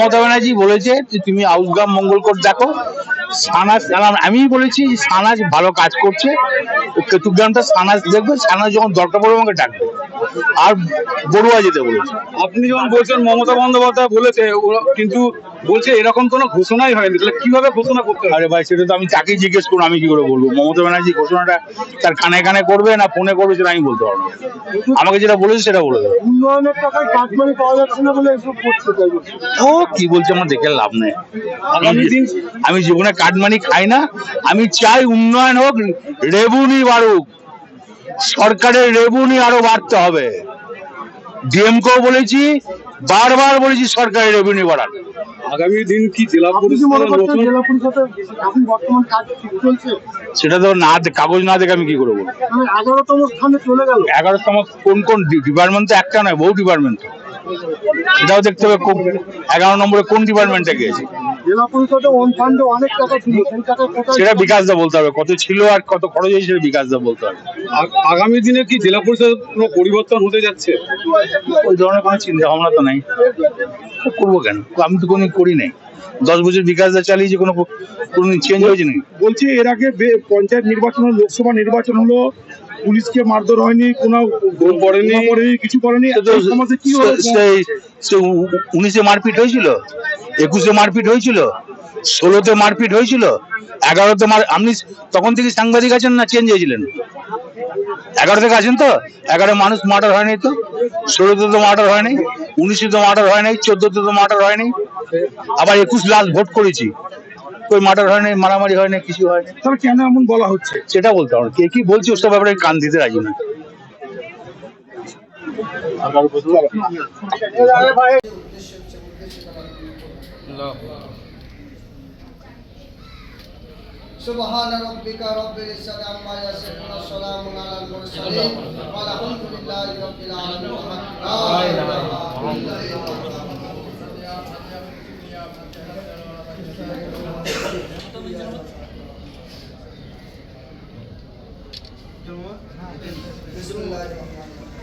মমতা ব্যানার্জি বলেছে যে তুমি আউসগ্রাম মঙ্গলকোট দেখো, সানাজ, আমি বলেছি সানাজ ভালো কাজ করছে, কেতুগ্রামটা সানাজ দেখবে, সানাজ যখন দরকার পড়বে আমাকে ডাকবে, আর বড়ুয়া যেতে বলেছে। আপনি যখন বলছেন মমতা বন্দ্যোপাধ্যায় বলেছে, কিন্তু বলছে এরকম কোনো ঘোষণাই হয়নি, তাহলে কিভাবে ঘোষণা করতে হবে? আরে ভাই, সেটা তো আমি তাকেই জিজ্ঞেস করবো, আমি কি করে বলবো? মমতা ব্যানার্জি ঘোষণাটা তার কানে কানে করবে না ফোনে করবে সেটা আমি বলতে পারবো না। আমাকে যেটা বলেছে সেটা বলে দেবে। উন্নয়নের টাকায় কাটমানি পাওয়া যাচ্ছে না বলে এসব করছে, তাই বলছে। ও কি বলছে আমার দেখে লাভ নেই। আগামী দিন আমি জীবনে কাটমানি খাই না, আমি চাই উন্নয়ন হোক, রেভিনিউ বাড়ুক, সরকারের রেভিনিউ আরো বাড়তে হবে। ডিএমকেও বলেছি, বারবার বলেছি সরকারের রেভিনিউ বাড়ান। আগামী দিন কি জেলা আপনি কি মনে পরিষদের করছেন নতুন জেলা পরিষদে এখন বর্তমান কাজ ঠিক চলছে? সেটা তো না, কাগজ না দেখে আমি কি করে বলবো? মানে 11তম স্থানে চলে গেল। 11তম কোন কোন ডিপার্টমেন্ট? তো একটা নয়, বহু ডিপার্টমেন্ট, সেটাও দেখতে হবে। 11 নম্বরে কোন ডিপার্টমেন্টে গিয়েছে? জেলা পরিষদে ওয়ান ফান্ডে অনেক টাকা ছিল, সেই টাকা কোথায়? সেটা বিকাশ দা বলতে হবে, কত ছিল আর কত খরচ হয়েছে সেটা বিকাশ দা বলতে হবে। আগামী দিনে কি জেলা পরিষদের কোনো পরিবর্তন হতে যাচ্ছে? ওই ধরনের কোনো চিন্তা ভাবনা তো নাই, করবো কেন? আমি তো কোনো করি নাই, 10 বছর বিকাশ দা চালিয়েছে, কোনো চেঞ্জ হয়েছে নাকি? বলছি এর আগে পঞ্চায়েত নির্বাচন, লোকসভা নির্বাচন হলো, পুলিশকে মারধর হয়নি, কোনো ভোট পড়েনি, কিছু করেনি। সমাজে কি সে 19-এ মারপিট হয়েছিল, 21-এ মারপিট হয়েছিল, 16-তে মারপিট হয়েছিল, 11-তে আপনি তখন থেকে সাংবাদিক আছেন না চেঞ্জ হয়েছিলেন? 11 থেকে আছেন তো? 11 মানুষ মার্ডার হয়নি তো, 16-তে তো মার্ডার হয়নি, 19-এ তো মার্ডার হয়নি, 14-তে তো মার্ডার হয়নি, আবার 21 লাস্ট ভোট করেছি, ওই মার্ডার হয়নি, মারামারি হয়নি, কিছু হয়নি। তাহলে কেন এমন বলা হচ্ছে? সেটা বলতে হবে, কে কি বলছে ওসব ব্যাপারে কান দিতে রাজি না। سبحان ربك رب العزة عما يصفون والسلام على المرسلين والحمد لله رب العالمين لا إله إلا الله بسم الله الرحمن الرحيم